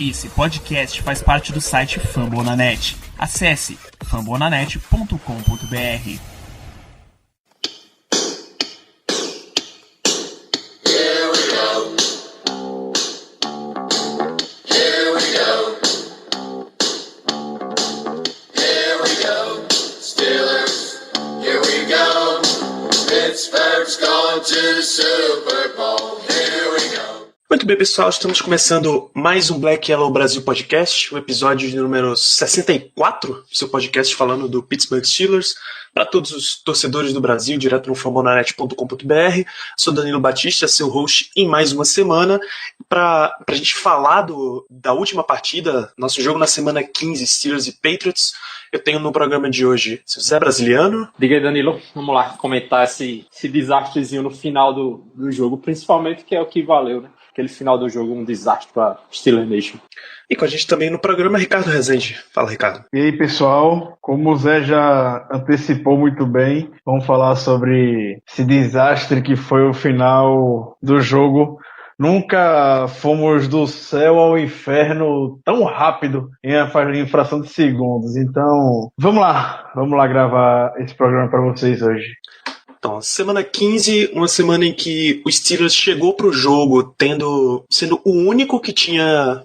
Esse podcast faz parte do site Fambonanet. Acesse fambonanet.com.br. Muito bem, pessoal, estamos começando mais um Black Yellow Brasil Podcast, o episódio de número 64, seu podcast falando do Pittsburgh Steelers, para todos os torcedores do Brasil, direto no fambonanet.com.br. Sou Danilo Batista, seu host em mais uma semana, para a gente falar da última partida, nosso jogo na semana 15, Steelers e Patriots. Eu tenho no programa de hoje o Zé Brasiliano. Diga aí, Danilo, vamos lá comentar esse desastrezinho no final do jogo, principalmente que é o que valeu, né? Aquele final do jogo, um desastre para Steelers Nation. E com a gente também no programa, Ricardo Rezende. Fala, Ricardo. E aí, pessoal, como o Zé já antecipou muito bem, vamos falar sobre esse desastre que foi o final do jogo. Nunca fomos do céu ao inferno tão rápido em fração de segundos. Então, vamos lá gravar esse programa para vocês hoje. Então, semana 15, uma semana em que o Steelers chegou pro jogo sendo o único que tinha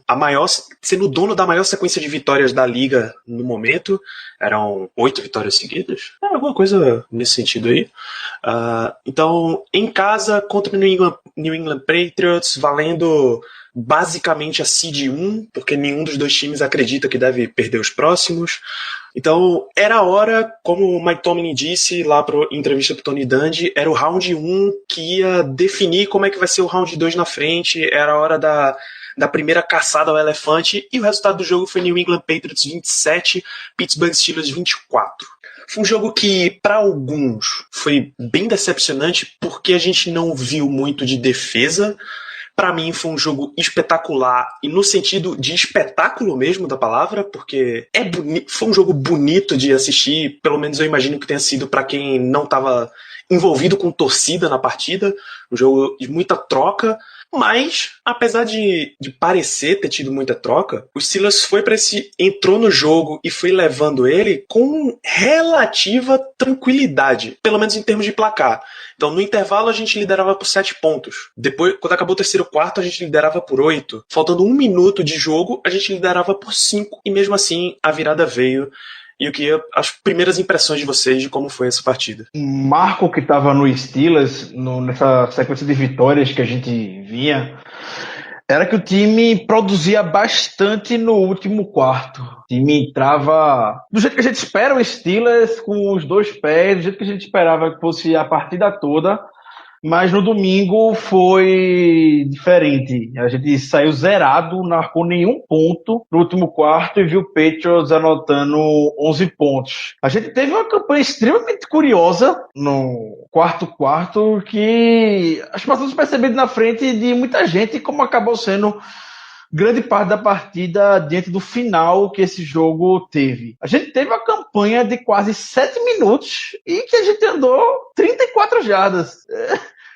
sendo o dono da maior sequência de vitórias da liga no momento. Eram 8 vitórias seguidas. Alguma coisa nesse sentido aí. Então, em casa, contra o New England Patriots, valendo basicamente a seed 1, porque nenhum dos dois times acredita que deve perder os próximos. Então, era a hora, como o Mike Tomlin disse lá em entrevista pro Tony Dungy, era o round 1 que ia definir como é que vai ser o round 2 na frente, era a hora da primeira caçada ao elefante, e o resultado do jogo foi New England Patriots 27, Pittsburgh Steelers 24. Foi um jogo que, para alguns, foi bem decepcionante, porque a gente não viu muito de defesa. Para mim foi um jogo espetacular, e no sentido de espetáculo mesmo da palavra, porque foi um jogo bonito de assistir, pelo menos eu imagino que tenha sido para quem não estava envolvido com torcida na partida, um jogo de muita troca, mas apesar de parecer ter tido muita troca, o Steelers entrou no jogo e foi levando ele com relativa tranquilidade, pelo menos em termos de placar. Então, no intervalo, a gente liderava por 7 pontos. Depois, quando acabou o terceiro quarto, a gente liderava por 8. Faltando 1 minuto de jogo, a gente liderava por 5. E mesmo assim, a virada veio. E eu queria as primeiras impressões de vocês de como foi essa partida. O marco que estava no Steelers, nessa sequência de vitórias que a gente vinha, era que o time produzia bastante no último quarto. O time entrava do jeito que a gente espera o Steelers, com os 2 pés, do jeito que a gente esperava que fosse a partida toda. Mas no domingo foi diferente. A gente saiu zerado, não marcou nenhum ponto no último quarto e viu o Patriots anotando 11 pontos. A gente teve uma campanha extremamente curiosa no quarto que acho que passamos percebido na frente de muita gente, como acabou sendo grande parte da partida diante do final que esse jogo teve. A gente teve uma campanha de quase 7 minutos e que a gente andou 34 jardas.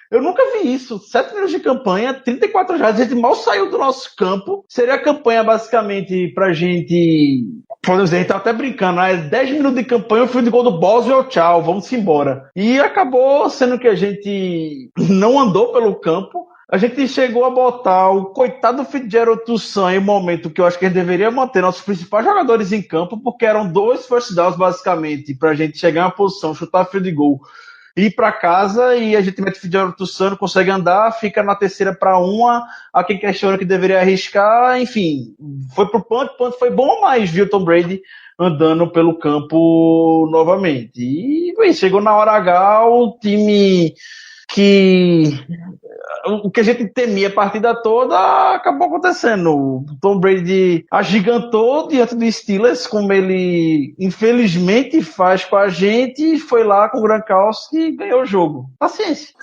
Eu nunca vi isso. 7 minutos de campanha, 34 jardas. A gente mal saiu do nosso campo. Seria a campanha basicamente pra gente... Podemos dizer, a gente tá até brincando, né? 10 minutos de campanha, o fio de gol do Boswell, tchau, vamos embora. E acabou sendo que a gente não andou pelo campo. A gente chegou a botar o coitado Fitzgerald Toussaint em um momento que eu acho que a gente deveria manter nossos principais jogadores em campo, porque eram 2 first downs basicamente pra gente chegar na posição, chutar field goal, ir pra casa, e a gente mete o Fitzgerald Toussaint, não consegue andar, fica na terceira pra 1, a quem questiona que deveria arriscar, enfim, foi pro punt foi bom, mas viu Tom Brady andando pelo campo novamente. E bem, chegou na hora H, o time que o que a gente temia a partida toda acabou acontecendo. O Tom Brady agigantou diante do Steelers, como ele infelizmente faz com a gente, e foi lá com o Gronkowski e ganhou o jogo. Paciência.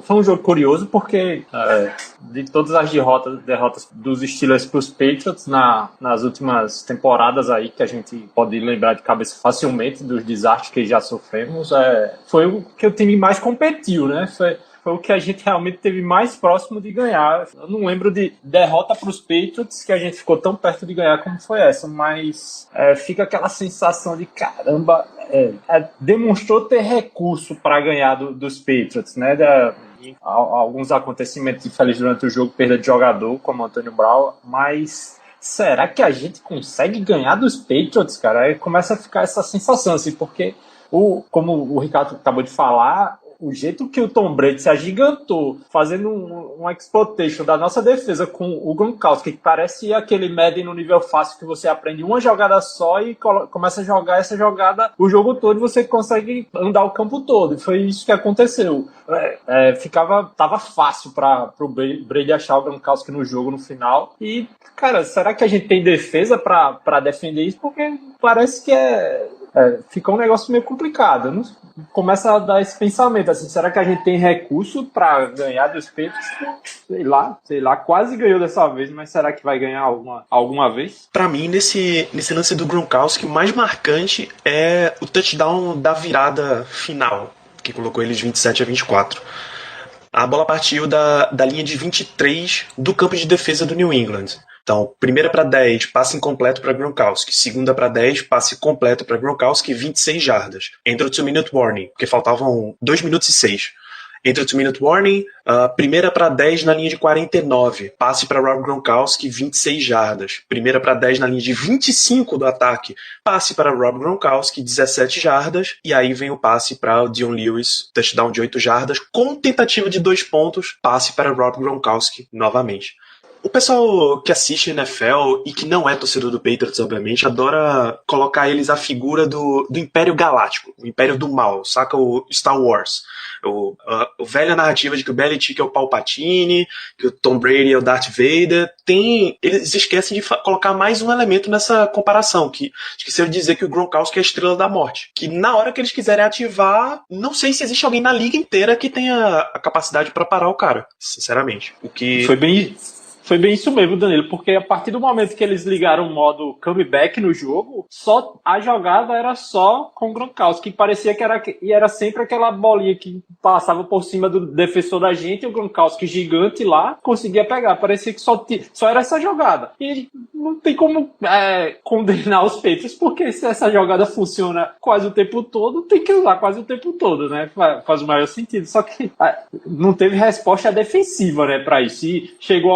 Foi um jogo curioso porque de todas as derrotas dos Steelers para os Patriots nas últimas temporadas aí, que a gente pode lembrar de cabeça facilmente dos desastres que já sofremos, foi o que o time mais competiu, né? foi o que a gente realmente teve mais próximo de ganhar. Eu não lembro de derrota para os Patriots que a gente ficou tão perto de ganhar como foi essa, mas fica aquela sensação de caramba, demonstrou ter recurso para ganhar dos Patriots, né? Alguns acontecimentos infelizes durante o jogo, perda de jogador, como Antônio Brown, mas será que a gente consegue ganhar dos Patriots, cara? Aí começa a ficar essa sensação, assim, porque como o Ricardo acabou de falar, o jeito que o Tom Brady se agigantou, fazendo um exploitation da nossa defesa com o Gronkowski, que parece aquele Madden no nível fácil que você aprende uma jogada só e começa a jogar essa jogada o jogo todo e você consegue andar o campo todo. E foi isso que aconteceu. Tava fácil para o Brady achar o Gronkowski no jogo no final. E, cara, será que a gente tem defesa para defender isso? Porque parece que fica um negócio meio complicado. Não, começa a dar esse pensamento, assim, será que a gente tem recurso para ganhar dos Patriots? Sei lá, quase ganhou dessa vez, mas será que vai ganhar alguma vez? Pra mim, nesse lance do Gronkowski, o mais marcante é o touchdown da virada final, que colocou eles 27-24. A bola partiu da linha de 23 do campo de defesa do New England. Então, primeira para 10, passe incompleto para Gronkowski. Segunda para 10, passe completo para Gronkowski, 26 jardas. Entra o 2-minute warning, porque faltavam 2 minutos e 6. Entra o 2-minute warning, primeira para 10 na linha de 49. Passe para Rob Gronkowski, 26 jardas. Primeira para 10 na linha de 25 do ataque. Passe para Rob Gronkowski, 17 jardas. E aí vem o passe para o Dion Lewis, touchdown de 8 jardas, com tentativa de 2 pontos. Passe para Rob Gronkowski novamente. O pessoal que assiste NFL e que não é torcedor do Patriots, obviamente, adora colocar eles a figura do Império Galáctico, o Império do Mal, saca? O Star Wars. A velha narrativa de que o Belichick é o Palpatine, que o Tom Brady é o Darth Vader. Eles esquecem de colocar mais um elemento nessa comparação, que esqueceram de dizer que o Gronkowski é a estrela da morte. Que na hora que eles quiserem ativar, não sei se existe alguém na liga inteira que tenha a capacidade para parar o cara, sinceramente. O que... Foi bem isso mesmo, Danilo, porque a partir do momento que eles ligaram o modo comeback no jogo, só a jogada era só com o Gronkowski, que parecia que era sempre aquela bolinha que passava por cima do defensor da gente, e o Gronkowski gigante lá conseguia pegar. Parecia que só era essa jogada. E não tem como condenar os Patriots, porque se essa jogada funciona quase o tempo todo, tem que usar quase o tempo todo, né? Faz o maior sentido. Só que não teve resposta defensiva, né, pra isso. E chegou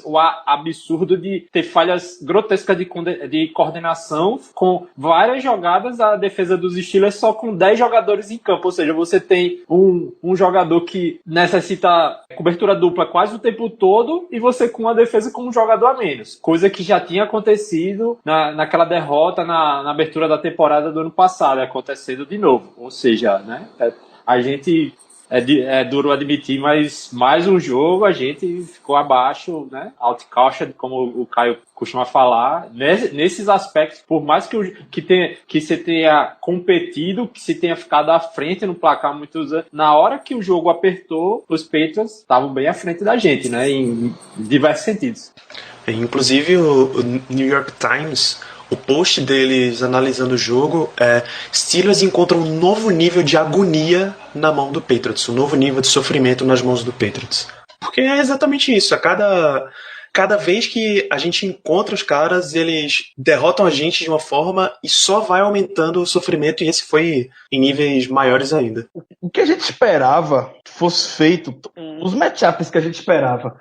o absurdo de ter falhas grotescas de coordenação com várias jogadas da defesa dos Steelers só com 10 jogadores em campo, ou seja, você tem um jogador que necessita cobertura dupla quase o tempo todo e você com a defesa com um jogador a menos, coisa que já tinha acontecido naquela derrota na abertura da temporada do ano passado, acontecendo de novo, ou seja, né, a gente... É duro admitir, mas mais um jogo a gente ficou abaixo, né? Outcoached, como o Caio costuma falar, nesses aspectos, por mais que você tenha competido, que você tenha ficado à frente no placar muitos anos, na hora que o jogo apertou, os Patriots estavam bem à frente da gente, né? Em diversos sentidos. Inclusive o New York Times, o post deles analisando o jogo Steelers encontram um novo nível de agonia na mão do Patriots, um novo nível de sofrimento nas mãos do Patriots. Porque é exatamente isso, cada vez que a gente encontra os caras, eles derrotam a gente de uma forma e só vai aumentando o sofrimento, e esse foi em níveis maiores ainda. O que a gente esperava que fosse feito, os matchups que a gente esperava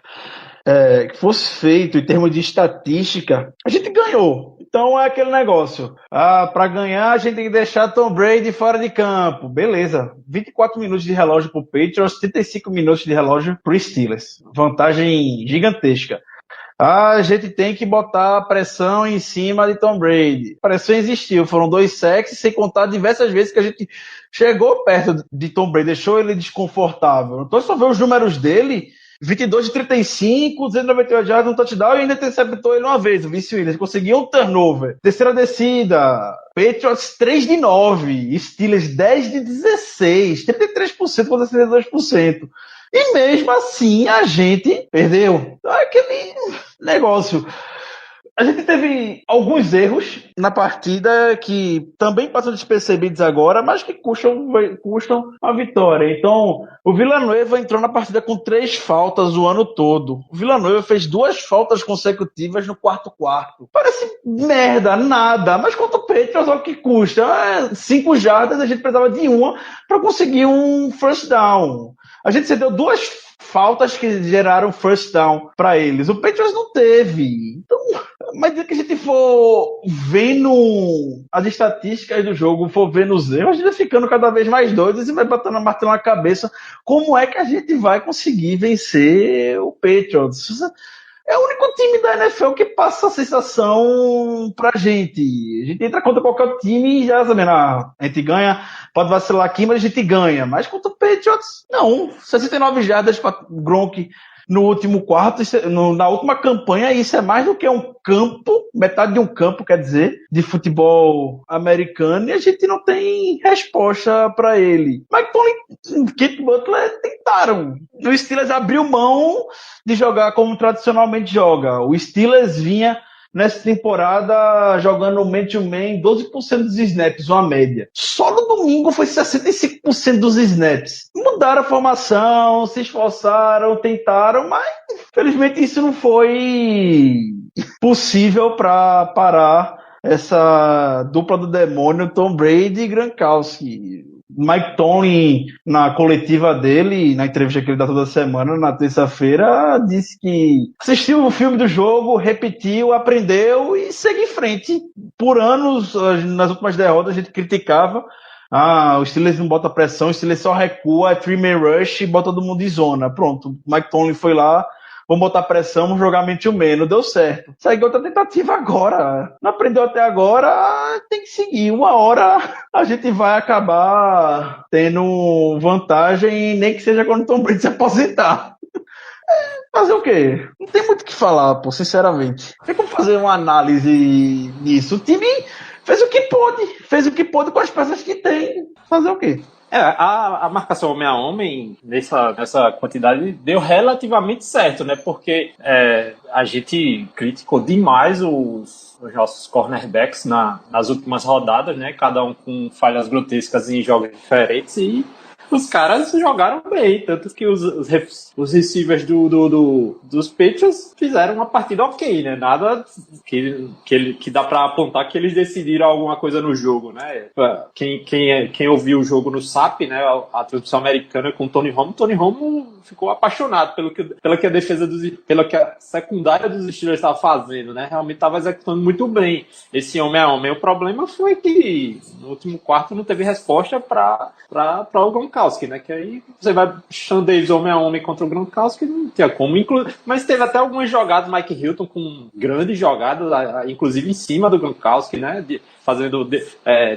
que fosse feito em termos de estatística, a gente ganhou. Então é aquele negócio. Para ganhar, a gente tem que deixar Tom Brady fora de campo. Beleza. 24 minutos de relógio pro Patriots, 35 minutos de relógio pro Steelers. Vantagem gigantesca. A gente tem que botar pressão em cima de Tom Brady. A pressão existiu. Foram 2 sacks, sem contar diversas vezes que a gente chegou perto de Tom Brady, deixou ele desconfortável. Então, só ver os números dele... 22 de 35, 298 jardas, um touchdown e ainda interceptou ele uma vez, o Vince Williams. Conseguiu um turnover. Terceira descida. Patriots 3 de 9. Steelers 10 de 16. 33% contra 62%. E mesmo assim a gente perdeu. Então é aquele negócio. A gente teve alguns erros na partida que também passam despercebidos agora, mas que custam a vitória. Então, o Villanueva entrou na partida com 3 faltas o ano todo. O Villanueva fez 2 faltas consecutivas no quarto. Parece merda, nada, mas contra o Patriots, olha o que custa. 5 jardas, a gente precisava de uma para conseguir um first down. A gente cedeu 2 faltas que geraram first down para eles. O Patriots não teve. Então, mas se a gente for vendo as estatísticas do jogo, for vendo os erros, a gente vai ficando cada vez mais doido e vai batendo na cabeça como é que a gente vai conseguir vencer o Patriots. É o único time da NFL que passa essa sensação pra gente. A gente entra contra qualquer time e já sabendo, a gente ganha, pode vacilar aqui, mas a gente ganha. Mas contra o Patriots, não. 69 jardas para Gronk no último quarto, na última campanha, isso é mais do que um campo, metade de um campo, quer dizer, de futebol americano, e a gente não tem resposta para ele. Mike Tomlin e Kent Butler tentaram. O Steelers abriu mão de jogar como tradicionalmente joga. O Steelers vinha nessa temporada jogando man-to-man 12% dos snaps, uma média. Só no domingo foi 65% dos snaps. Mudaram a formação, se esforçaram, tentaram, mas infelizmente isso não foi possível para parar essa dupla do demônio, Tom Brady e Gronkowski. Mike Tomlin, na coletiva dele, na entrevista que ele dá toda semana, na terça-feira, disse que assistiu o filme do jogo, repetiu, aprendeu e segue em frente. Por anos, nas últimas derrotas, a gente criticava. O Steelers não bota pressão, o Steelers só recua, é three-man rush e bota todo mundo em zona. Pronto, Mike Tomlin foi lá, vamos botar pressão, vamos jogar man-to-man, não deu certo. Segue outra tentativa agora. Não aprendeu até agora, tem que seguir. Uma hora a gente vai acabar tendo vantagem, nem que seja quando o Tom Brady se aposentar. Fazer o quê? Não tem muito o que falar, pô, sinceramente. Tem como fazer uma análise nisso. O time fez o que pôde com as peças que tem. Fazer o quê? A marcação homem a homem nessa quantidade deu relativamente certo, né? Porque a gente criticou demais os nossos cornerbacks nas últimas rodadas, né? Cada um com falhas grotescas em jogos diferentes, e os caras jogaram bem, tanto que os receivers dos Patriots fizeram uma partida ok, né? Nada que dá pra apontar que eles decidiram alguma coisa no jogo, né? Quem ouviu o jogo no SAP, né? A transmissão americana com o Tony Romo ficou apaixonado pela que a secundária dos Steelers estava fazendo, né? Realmente estava executando muito bem esse homem a homem. O problema foi que no último quarto não teve resposta para o Gronkowski, né? Que aí você vai Sean Davis homem a homem contra o Gronkowski, não tinha como incluir. Mas teve até algumas jogadas, Mike Hilton com grandes jogadas, inclusive em cima do Gronkowski, né? Fazendo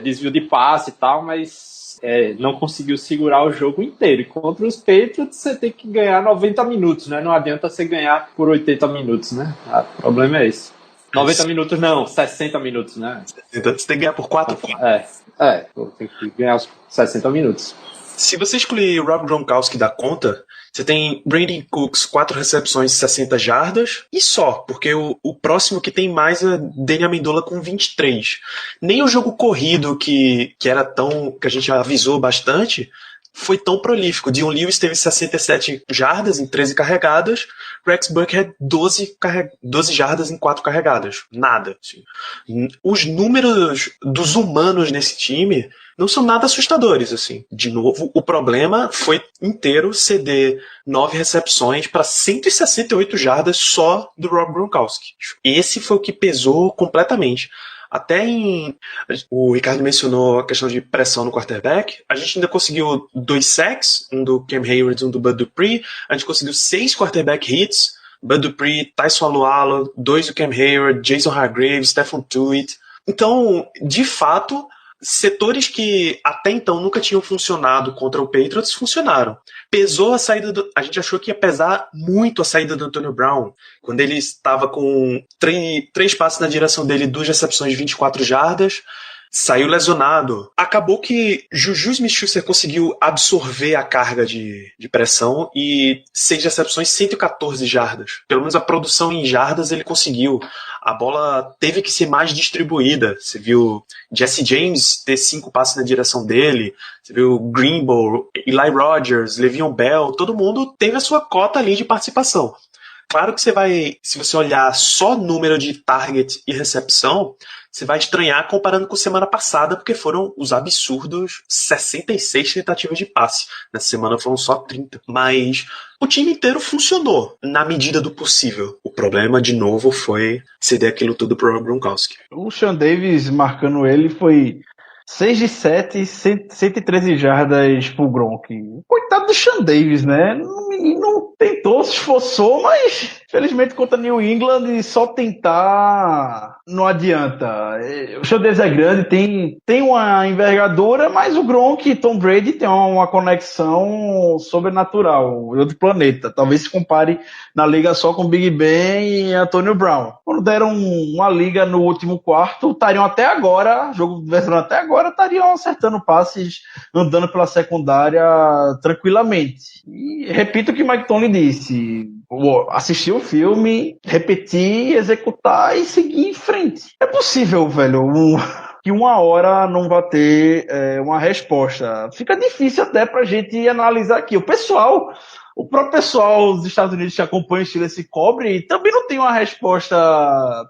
desvio de passe e tal, mas não conseguiu segurar o jogo inteiro. E contra os Patriots você tem que ganhar 90 minutos, né? Não adianta você ganhar por 80 minutos, né? O problema é esse. 90 minutos não, 60 minutos, né? Então você tem que ganhar por 4 pontos. Tem que ganhar os 60 minutos. Se você excluir o Rob Gronkowski da conta, você tem Brandon Cooks, 4 recepções, 60 jardas, e só, porque o próximo que tem mais é Danny Amendola com 23. Nem o jogo corrido, que era tão, que a gente avisou bastante, foi tão prolífico. Dion Lewis teve 67 jardas em 13 carregadas, Rex Burkhead 12 jardas em 4 carregadas. Nada. Assim. Os números dos humanos nesse time não são nada assustadores. Assim. De novo, o problema foi inteiro ceder 9 recepções para 168 jardas só do Rob Gronkowski. Esse foi o que pesou completamente. Até o Ricardo mencionou a questão de pressão no quarterback. A gente ainda conseguiu 2 sacks, um do Cam Hayward e um do Bud Dupree. A gente conseguiu 6 quarterback hits. Bud Dupree, Tyson Alualo, 2 do Cam Hayward, Jason Hargrave, Stephen Tuitt. Então, de fato, setores que até então nunca tinham funcionado contra o Patriots funcionaram. Pesou a saída a gente achou que ia pesar muito a saída do Antonio Brown, quando ele estava com 3 passes na direção dele, 2 recepções de 24 jardas. saiu lesionado. Acabou que Juju Smith-Schuster conseguiu absorver a carga de pressão e 6 recepções, 114 jardas. Pelo menos a produção em jardas ele conseguiu. A bola teve que ser mais distribuída. Você viu Jesse James ter 5 passes na direção dele. Você viu Greenbow, Eli Rogers, Le'Veon Bell. Todo mundo teve a sua cota ali de participação. Claro que se você olhar só número de target e recepção, você vai estranhar comparando com semana passada, porque foram os absurdos 66 tentativas de passe. Nessa semana foram só 30. Mas o time inteiro funcionou na medida do possível. O problema, de novo, foi ceder aquilo tudo pro Gronkowski. O Sean Davis marcando ele foi 6 de 7, 113 jardas pro Gronk. Coitado do Sean Davis, né? O menino tentou, se esforçou, mas infelizmente contra New England só tentar não adianta. O Sean Davis é grande, tem uma envergadura, mas o Gronk e Tom Brady tem uma conexão sobrenatural, de outro planeta. Talvez se compare na liga só com Big Ben e Antonio Brown. Quando deram uma liga no último quarto, estariam até agora, jogo vencendo até agora, estariam acertando passes, andando pela secundária tranquilamente. E repito o que Mike Tomlin disse: assistir o filme, repetir, executar e seguir em frente. É possível, velho, que uma hora não vai ter uma resposta. Fica difícil até pra gente analisar aqui. O próprio pessoal dos Estados Unidos que acompanha o Steelers se cobre e também não tem uma resposta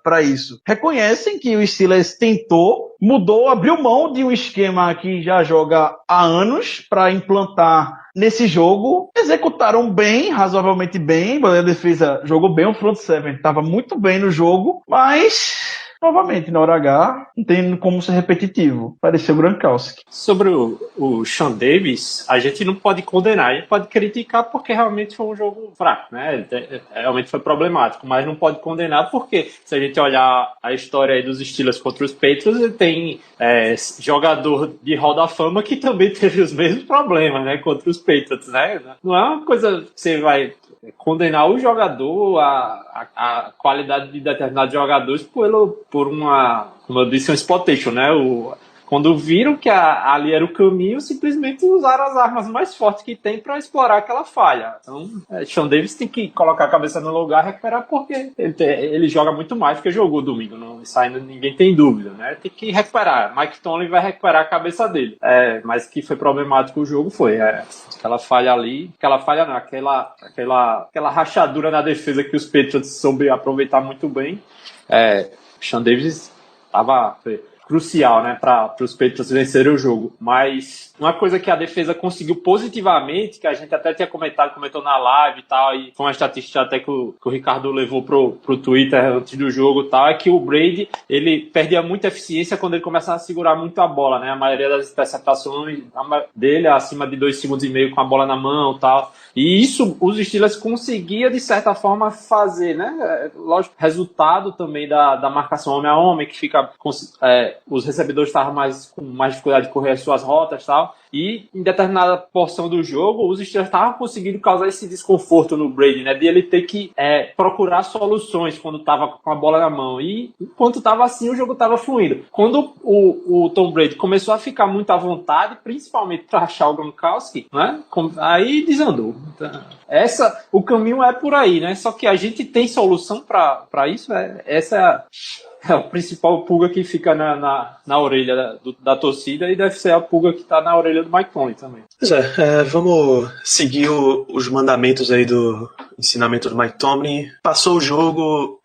para isso. Reconhecem que o Steelers tentou, mudou, abriu mão de um esquema que já joga há anos para implantar nesse jogo. Executaram bem, razoavelmente bem. A defesa jogou bem, o front seven estava muito bem no jogo, mas novamente, na hora H, não tem como ser repetitivo. Pareceu Gronkowski. Sobre o Sean Davis, a gente não pode condenar, a gente pode criticar porque realmente foi um jogo fraco, né? Realmente foi problemático, mas não pode condenar porque, se a gente olhar a história aí dos Steelers contra os Patriots, ele tem jogador de Hall da Fama que também teve os mesmos problemas, né? Contra os Patriots, né? Não é uma coisa que você vai condenar o jogador, a qualidade de determinados jogadores por uma, como eu disse, um exploitation, né? Quando viram que ali era o caminho, simplesmente usaram as armas mais fortes que tem para explorar aquela falha. Então, Sean Davis tem que colocar a cabeça no lugar e recuperar, porque ele joga muito mais do que jogou domingo. Não, isso ainda ninguém tem dúvida, né? Tem que recuperar. Mike Tomlin vai recuperar a cabeça dele. Mas que foi problemático o jogo foi. Aquela falha ali, aquela rachadura na defesa que os Patriots soube aproveitar muito bem. Sean Davis estava crucial, né, para os Patriots vencerem o jogo. Mas uma coisa que a defesa conseguiu positivamente, que a gente até tinha comentou na live e tal, e foi uma estatística até que o Ricardo levou pro Twitter antes do jogo e tal, é que o Brady, ele perdia muita eficiência quando ele começava a segurar muito a bola, né? A maioria das interceptações dele acima de 2,5 segundos com a bola na mão e tal. E isso os Steelers conseguiam, de certa forma, fazer, né? Lógico, resultado também da marcação homem a homem, que fica os recebedores estavam com mais dificuldade de correr as suas rotas e tal. E em determinada porção do jogo, os Steelers estavam conseguindo causar esse desconforto no Brady, né? De ele ter que procurar soluções quando estava com a bola na mão. E enquanto estava assim, o jogo estava fluindo. Quando o Tom Brady começou a ficar muito à vontade, principalmente para achar o Gronkowski, né? Aí desandou. Então, o caminho é por aí, né? Só que a gente tem solução para isso. Essa é a principal pulga que fica na orelha da torcida, e deve ser a pulga que está na orelha do Mike Tomlin também. Pois vamos seguir os mandamentos aí do ensinamento do Mike Tomlin. Passou o jogo,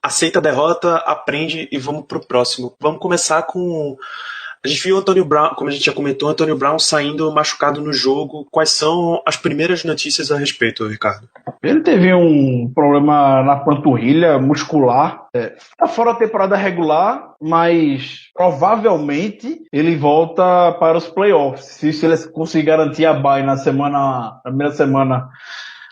aceita a derrota, aprende e vamos pro próximo. Vamos começar com... A gente viu o Antonio Brown, como a gente já comentou, o Antonio Brown saindo machucado no jogo. Quais são as primeiras notícias a respeito, Ricardo? Ele teve um problema na panturrilha muscular. Está fora da temporada regular, mas provavelmente ele volta para os playoffs. Se ele conseguir garantir a bye na primeira semana,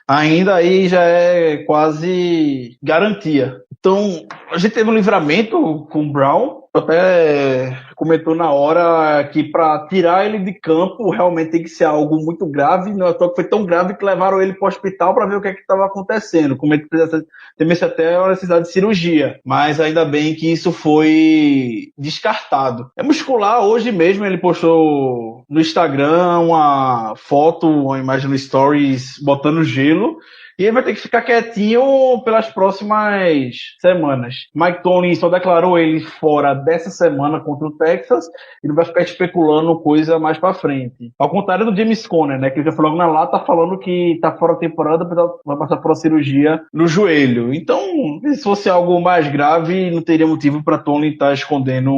ainda aí já é quase garantia. Então, a gente teve um livramento com o Brown, até comentou na hora que para tirar ele de campo realmente tem que ser algo muito grave, não é só que foi tão grave que levaram ele para o hospital para ver o que estava acontecendo, como ele temesse até a necessidade de cirurgia, mas ainda bem que isso foi descartado. É muscular, hoje mesmo ele postou no Instagram uma foto, uma imagem no Stories botando gelo, e ele vai ter que ficar quietinho pelas próximas semanas. Mike Tomlin só declarou ele fora dessa semana contra o Texas e não vai ficar especulando coisa mais pra frente. Ao contrário do James Conner, né, que ele já falou na lata falando que tá fora da temporada, vai passar por uma cirurgia no joelho. Então, se fosse algo mais grave, não teria motivo pra Tomlin estar escondendo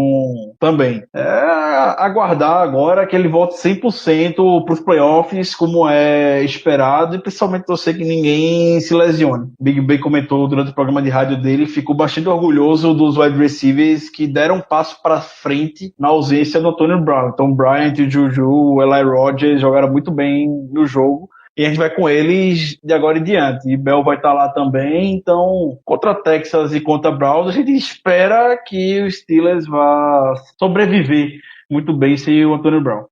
também. É aguardar agora que ele volte 100% pros playoffs, como é esperado, e principalmente torcer que ninguém se lesione. Big Ben comentou durante o programa de rádio dele, ficou bastante orgulhoso dos wide receivers que deram um passo para frente na ausência do Antonio Brown. Então, Bryant, Juju, Eli Rogers jogaram muito bem no jogo. E a gente vai com eles de agora em diante. E Bell vai estar lá também. Então, contra Texas e contra Browns, a gente espera que o Steelers vá sobreviver muito bem sem o Antonio Brown.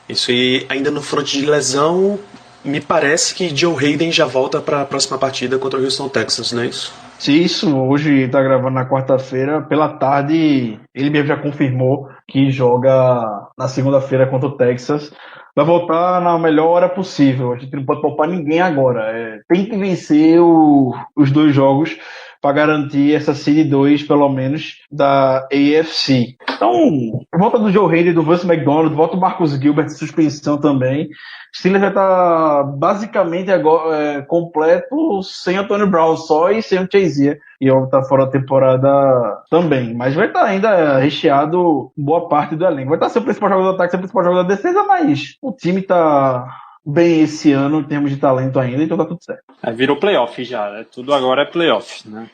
Isso, e ainda no fronte de lesão, me parece que Joe Hayden já volta para a próxima partida contra o Houston Texans, não é isso? Isso, hoje tá gravando na quarta-feira, pela tarde ele mesmo já confirmou que joga na segunda-feira contra o Texas. Vai voltar na melhor hora possível, a gente não pode poupar ninguém agora. Tem que vencer os dois jogos para garantir essa Seed 2, pelo menos, da AFC. Então, volta do Joe Hayden, do Vance McDonald, volta o Marcus Gilbert de suspensão também. Steelers vai estar basicamente agora completo sem Antonio Brown só e sem o Chazier. E ele tá fora da temporada também. Mas vai estar ainda recheado boa parte do elenco. Vai estar seu principal jogador do ataque, seu principal jogador da defesa, mas o time tá bem esse ano em termos de talento ainda, então tá tudo certo. Virou playoff já, né? Tudo agora é playoff, né?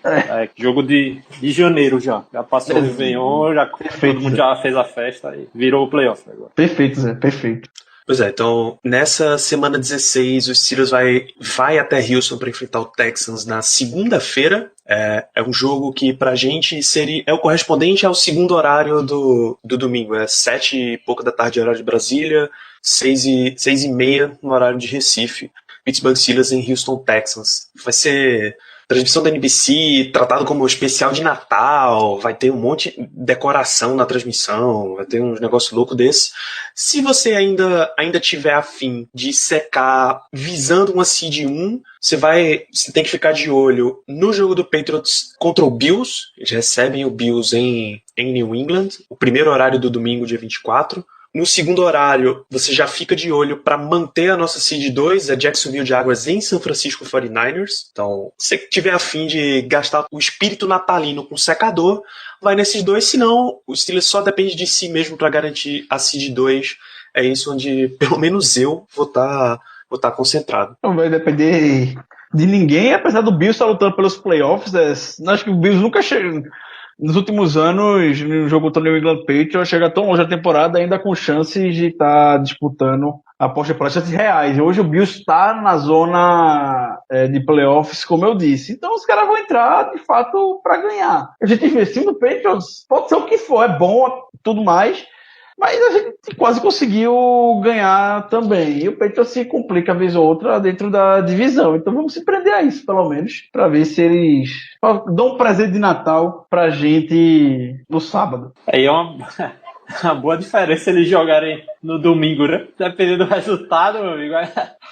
Jogo de janeiro já. Já passou o Réveillon, já Perfeito, todo mundo Zé. Já fez a festa e virou o playoff agora. Perfeito, Zé, perfeito. Pois é, então nessa semana 16 o Steelers vai até Houston para enfrentar o Texans na segunda-feira. É um jogo que pra gente é o correspondente ao segundo horário do domingo. É 7h pouca da tarde, horário de Brasília, 6h30 no horário de Recife. Pittsburgh Steelers em Houston Texans. Vai ser transmissão da NBC, tratado como especial de Natal, vai ter um monte de decoração na transmissão, vai ter uns negócios loucos desses. Se você ainda tiver afim de secar visando uma seed 1, você tem que ficar de olho no jogo do Patriots contra o Bills. Eles recebem o Bills em New England, o primeiro horário do domingo, dia 24. No segundo horário, você já fica de olho para manter a nossa Seed 2, a Jacksonville Jaguars em San Francisco 49ers. Então, se você tiver afim de gastar o espírito natalino com secador, vai nesses dois, senão o Steelers só depende de si mesmo para garantir a Seed 2. É isso onde, pelo menos eu, vou estar concentrado. Não vai depender de ninguém, apesar do Bills estar lutando pelos playoffs. Acho que o Bills nunca chega. Nos últimos anos, no jogo contra o New England Patriots, chega tão longe a temporada ainda com chances de estar disputando a pós-temporada, chances reais. Hoje o Bills está na zona de playoffs, como eu disse. Então os caras vão entrar, de fato, para ganhar. A gente investindo no Patriots, pode ser o que for, é bom, tudo mais, mas a gente quase conseguiu ganhar também. E o Patriots se complica vez ou outra dentro da divisão. Então vamos se prender a isso, pelo menos, para ver se eles dão um presente de Natal pra gente no sábado. Aí é uma boa diferença eles jogarem no domingo, né? Dependendo do resultado, meu amigo,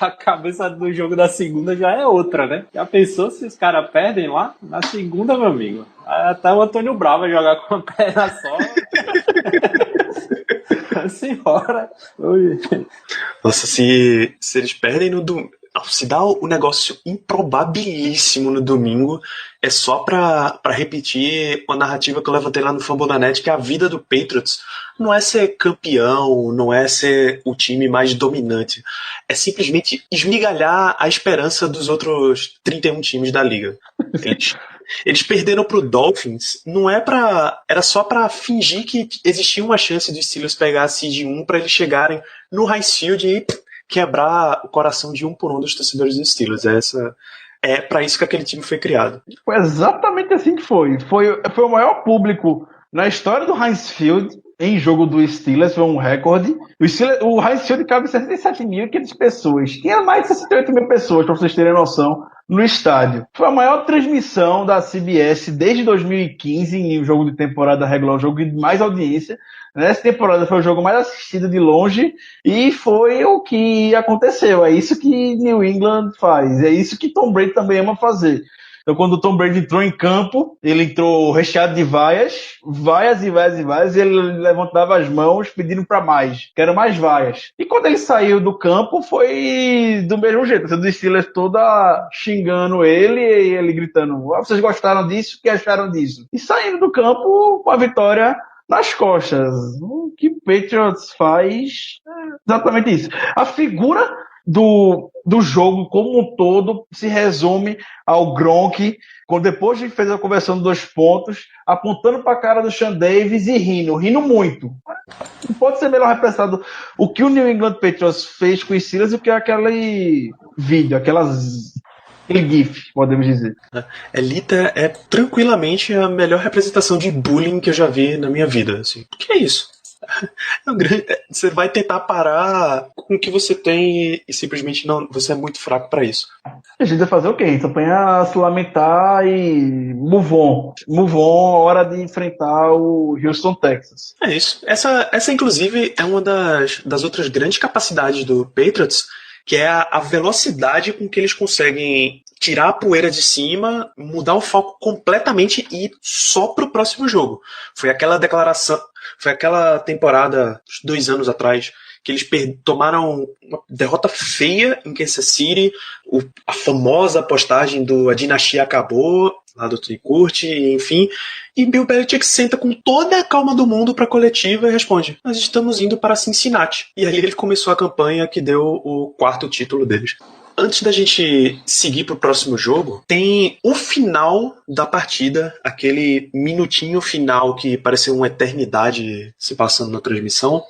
a cabeça do jogo da segunda já é outra, né? Já pensou se os caras perdem lá? Na segunda, meu amigo, até o Antônio Brown vai jogar com a perna só. Senhora. Nossa, se eles perdem no domingo, se dá o negócio improbabilíssimo no domingo, é só pra repetir uma narrativa que eu levantei lá no Fambonanet, que a vida do Patriots não é ser campeão, não é ser o time mais dominante, é simplesmente esmigalhar a esperança dos outros 31 times da liga. Eles perderam pro Dolphins, era só pra fingir que existia uma chance dos Steelers pegar a seed 1 pra eles chegarem no Heinz Field e quebrar o coração de um por um dos torcedores dos Steelers. Essa É para isso que aquele time foi criado. Foi exatamente assim que foi. Foi o maior público na história do Heinz Field em jogo do Steelers, foi um recorde. O Heinz Field cabe 67.500 pessoas. Tinha mais de 68 mil pessoas, para vocês terem noção, no estádio. Foi a maior transmissão da CBS desde 2015 em um jogo de temporada regular, o jogo de mais audiência. Nessa temporada foi o jogo mais assistido de longe e foi o que aconteceu. É isso que New England faz. É isso que Tom Brady também ama fazer. Então, quando o Tom Brady entrou em campo, ele entrou recheado de vaias, e ele levantava as mãos pedindo para mais, quero mais vaias. E quando ele saiu do campo, foi do mesmo jeito, os Steelers toda xingando ele, e ele gritando, vocês gostaram disso? O que acharam disso? E saindo do campo com a vitória nas costas. O que o Patriots faz é exatamente isso. A figura do jogo como um todo se resume ao Gronk, quando depois de fez a conversão de 2 pontos, apontando para a cara do Sean Davis e rindo muito. Não pode ser melhor representado o que o New England Patriots fez com os Steelers do que aquele vídeo, aquele GIF, podemos dizer. Elita é tranquilamente a melhor representação de bullying que eu já vi na minha vida. Assim. O que é isso? Você vai tentar parar com o que você tem e simplesmente não. Você é muito fraco pra isso. A gente vai fazer o quê? A gente apanha a se lamentar e move on. Move on, hora de enfrentar o Houston, Texas. É isso. Essa inclusive, é uma das outras grandes capacidades do Patriots, que é a velocidade com que eles conseguem tirar a poeira de cima, mudar o foco completamente e ir só pro próximo jogo. Foi aquela temporada, 2 anos atrás, que eles tomaram uma derrota feia em Kansas City, a famosa postagem do A Dinastia Acabou, lá do Tricurt, enfim, e Bill Belichick senta com toda a calma do mundo para a coletiva e responde, nós estamos indo para Cincinnati. E aí ele começou a campanha que deu o 4º título deles. Antes da gente seguir pro próximo jogo, tem o final da partida, aquele minutinho final que pareceu uma eternidade se passando na transmissão,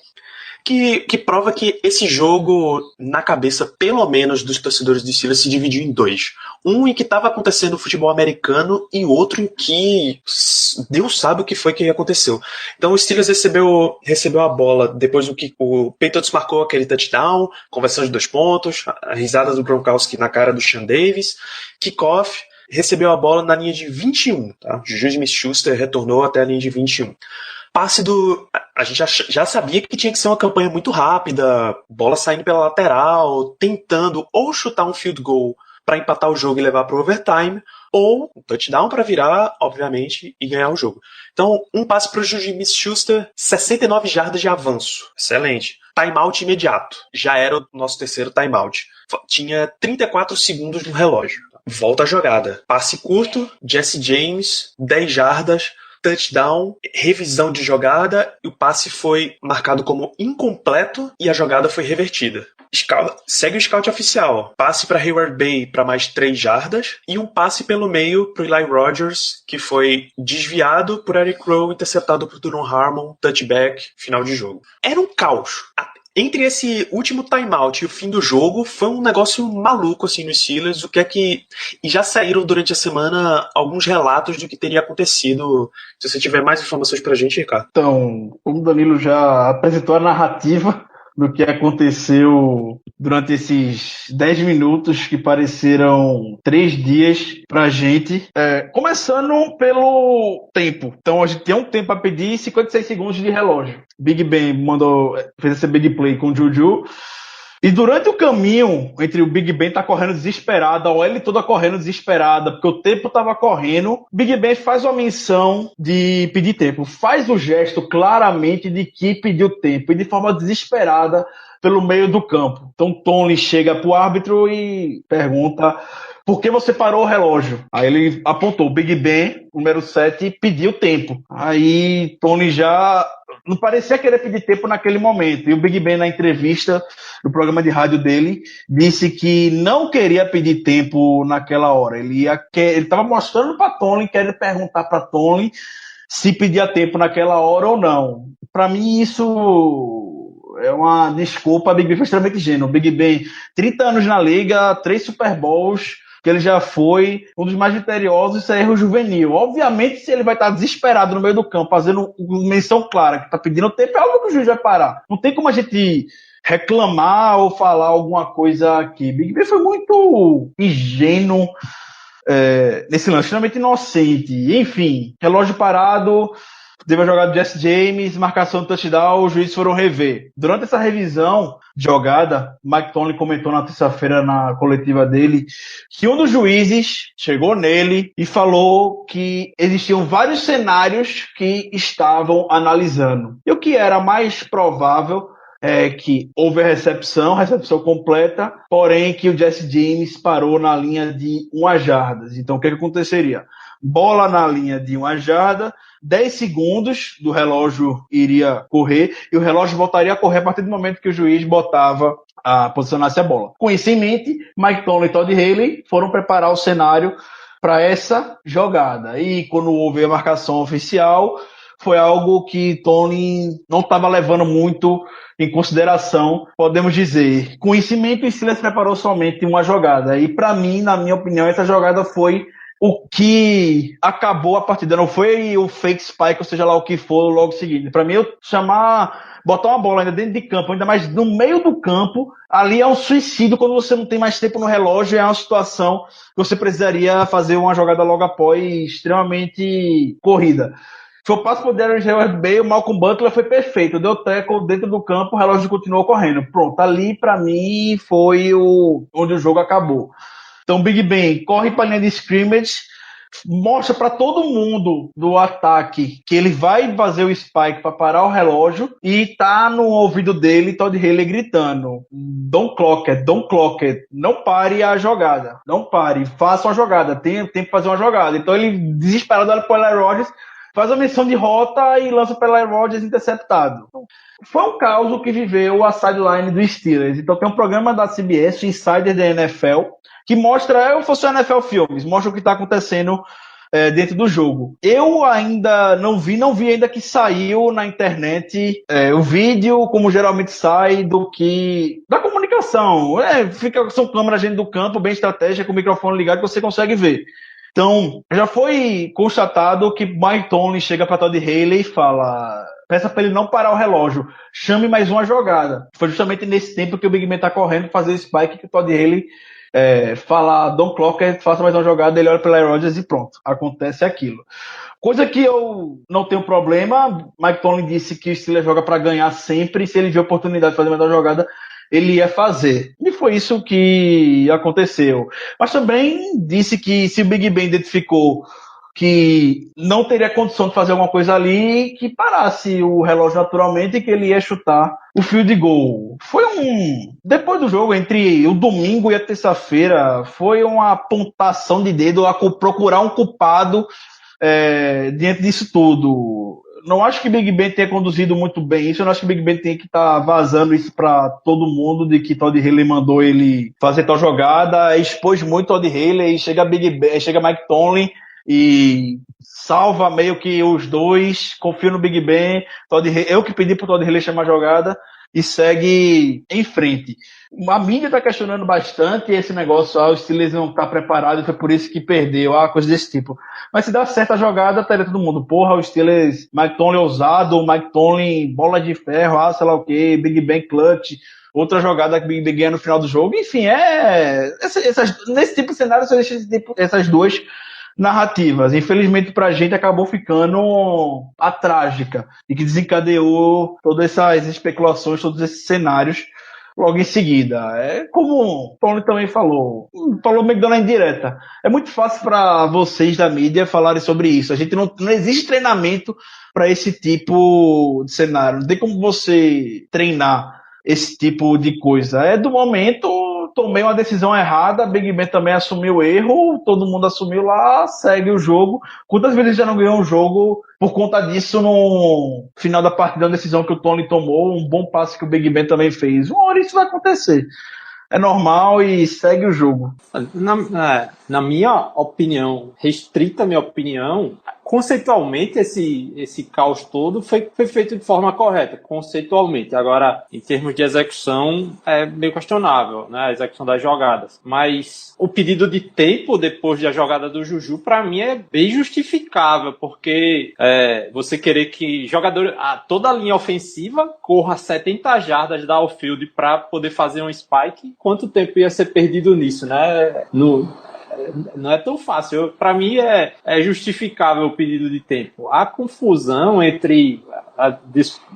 que prova que esse jogo, na cabeça, pelo menos, dos torcedores de Steelers, se dividiu em 2. Um em que estava acontecendo futebol americano e outro em que Deus sabe o que foi que aconteceu. Então o Steelers recebeu a bola depois do que o Patriots marcou aquele touchdown, conversão de 2 pontos, a risada do Gronkowski na cara do Sean Davis, kickoff, recebeu a bola na linha de 21. Tá? Juju Smith-Schuster retornou até a linha de 21. Passe a gente já sabia que tinha que ser uma campanha muito rápida, bola saindo pela lateral, tentando ou chutar um field goal para empatar o jogo e levar para o overtime, ou um touchdown para virar, obviamente, e ganhar o jogo. Então, um passe para o Juju Smith-Schuster, 69 jardas de avanço. Excelente. Timeout imediato. Já era o nosso 3º timeout. Tinha 34 segundos no relógio. Volta a jogada. Passe curto, Jesse James, 10 jardas, touchdown, revisão de jogada, e o passe foi marcado como incompleto e a jogada foi revertida. Segue o scout oficial. Passe para Hayward Bay para mais 3 jardas e um passe pelo meio para Eli Rogers, que foi desviado por Eric Rowe, interceptado por Duron Harmon, touchback, final de jogo. Era um caos. Entre esse último timeout e o fim do jogo, foi um negócio maluco assim nos Steelers, e já saíram durante a semana alguns relatos do que teria acontecido. Se você tiver mais informações pra gente, Ricardo. Então, como o Danilo já apresentou a narrativa do que aconteceu durante esses 10 minutos que pareceram 3 dias pra gente. Começando pelo tempo. Então a gente tem um tempo a pedir e 56 segundos de relógio. Big Ben fez esse big play com o Juju. E durante o caminho, entre o Big Ben tá correndo desesperado, a OL toda correndo desesperada, porque o tempo tava correndo, Big Ben faz uma menção de pedir tempo, faz o gesto claramente de que pediu tempo, e de forma desesperada pelo meio do campo. Então Tony chega pro árbitro e pergunta: por que você parou o relógio? Aí ele apontou, Big Ben, número 7, pediu tempo. Aí Tony já não parecia querer pedir tempo naquele momento. E o Big Ben, na entrevista do programa de rádio dele, disse que não queria pedir tempo naquela hora. Ele estava mostrando para Tony, querendo perguntar para Tony se pedia tempo naquela hora ou não. Para mim, isso é uma desculpa. Big Ben foi extremamente ingênuo. Big Ben, 30 anos na liga, 3 Super Bowls, que ele já foi um dos mais vitoriosos, isso é erro juvenil. Obviamente, se ele vai estar desesperado no meio do campo, fazendo menção clara, que está pedindo tempo, é óbvio que o juiz vai parar. Não tem como a gente reclamar ou falar alguma coisa aqui. Big Ben foi muito ingênuo nesse lance, extremamente inocente. Enfim, relógio parado, teve a jogada do Jesse James, marcação do touchdown, os juízes foram rever. Durante essa revisão de jogada, Mike Tomlin comentou na terça-feira na coletiva dele que um dos juízes chegou nele e falou que existiam vários cenários que estavam analisando. E o que era mais provável é que houve a recepção completa, porém que o Jesse James parou na linha de 1 jarda. Então o que aconteceria? Bola na linha de 1 jarda, 10 segundos do relógio iria correr e o relógio voltaria a correr a partir do momento que o juiz posicionasse a bola. Com isso em mente, Mike Tomlin e Todd Haley foram preparar o cenário para essa jogada. E quando houve a marcação oficial, foi algo que Tomlin não estava levando muito em consideração, podemos dizer. Com isso em mente, o Steelers preparou somente uma jogada. E para mim, na minha opinião, essa jogada foi o que acabou a partida. Não foi o fake spike, ou seja lá o que for, logo seguinte. Para mim, botar uma bola ainda dentro de campo, ainda mais no meio do campo, ali é um suicídio quando você não tem mais tempo no relógio, é uma situação que você precisaria fazer uma jogada logo após extremamente corrida. Foi o passo pro Darren Bale, o Malcolm Butler foi perfeito, deu tackle dentro do campo, o relógio continuou correndo. Pronto, ali pra mim foi onde o jogo acabou. Então Big Ben corre pra linha de scrimmage, mostra pra todo mundo do ataque que ele vai fazer o spike pra parar o relógio e tá no ouvido dele Todd Haley gritando: don't clock it, não pare a jogada, não pare, faça uma jogada, tem tempo pra fazer uma jogada. Então ele desesperado olha pro Eli Rogers, faz a missão de rota e lança para Eli Rogers interceptado. Foi um caos o que viveu a sideline do Steelers. Então tem um programa da CBS, o Insider da NFL, que mostra, fosse o NFL Filmes, mostra o que está acontecendo dentro do jogo. Eu ainda não vi ainda que saiu na internet o vídeo, como geralmente sai, da comunicação. São câmeras dentro do campo, bem estratégia, com o microfone ligado, que você consegue ver. Então, já foi constatado que Mike Tomlin chega para Todd Haley e fala: peça para ele não parar o relógio, chame mais uma jogada. Foi justamente nesse tempo que o Big Ben tá correndo fazer o spike que o Todd Haley fala don't clock it, faça mais uma jogada, ele olha para Eli Rogers e pronto, acontece aquilo. Coisa que eu não tenho problema, Mike Tomlin disse que o Steelers joga para ganhar sempre, e se ele vê a oportunidade de fazer mais uma jogada, ele ia fazer. E foi isso que aconteceu. Mas também disse que se o Big Ben identificou que não teria condição de fazer alguma coisa ali, que parasse o relógio naturalmente e que ele ia chutar o field goal. Depois do jogo, entre o domingo e a terça-feira, foi uma apontação de dedo a procurar um culpado diante disso tudo. Não acho que Big Ben tenha conduzido muito bem isso. Eu não acho que Big Ben tenha que estar vazando isso para todo mundo, de que Todd Haley mandou ele fazer tal jogada, expôs muito Todd Haley, e chega Mike Tomlin e salva meio que os dois, confia no Big Ben, eu que pedi pro Todd Haley chamar a jogada, e segue em frente. A mídia tá questionando bastante esse negócio, o Steelers não tá preparado, foi por isso que perdeu, coisa desse tipo. Mas se dá certo a jogada, estaria todo mundo: porra, o Steelers, Mike Tomlin ousado, Mike Tomlin bola de ferro, sei lá o que, Big Ben clutch, outra jogada que Big Ben ganha no final do jogo. Enfim, nesse tipo de cenário só existe essas duas narrativas. Infelizmente pra gente acabou ficando a trágica, e que desencadeou todas essas especulações, todos esses cenários logo em seguida. Como o Tony também falou meio que dando a indireta. É muito fácil para vocês da mídia falarem sobre isso. A gente não existe treinamento para esse tipo de cenário. Não tem como você treinar esse tipo de coisa. Do momento, tomei uma decisão errada, Big Ben também assumiu o erro, todo mundo assumiu lá, segue o jogo. Quantas vezes já não ganhou um jogo por conta disso no final da partida, uma decisão que o Tony tomou, um bom passe que o Big Ben também fez? Uma hora isso vai acontecer. É normal e segue o jogo. Na minha opinião, restrita minha opinião, conceitualmente esse caos todo foi feito de forma correta, conceitualmente. Agora, em termos de execução, é meio questionável, né, a execução das jogadas. Mas o pedido de tempo depois da jogada do Juju, para mim, é bem justificável, porque você querer que toda a linha ofensiva corra 70 jardas da outfield para poder fazer um spike, quanto tempo ia ser perdido nisso, né? Não é tão fácil. Para mim é justificável o pedido de tempo. A confusão entre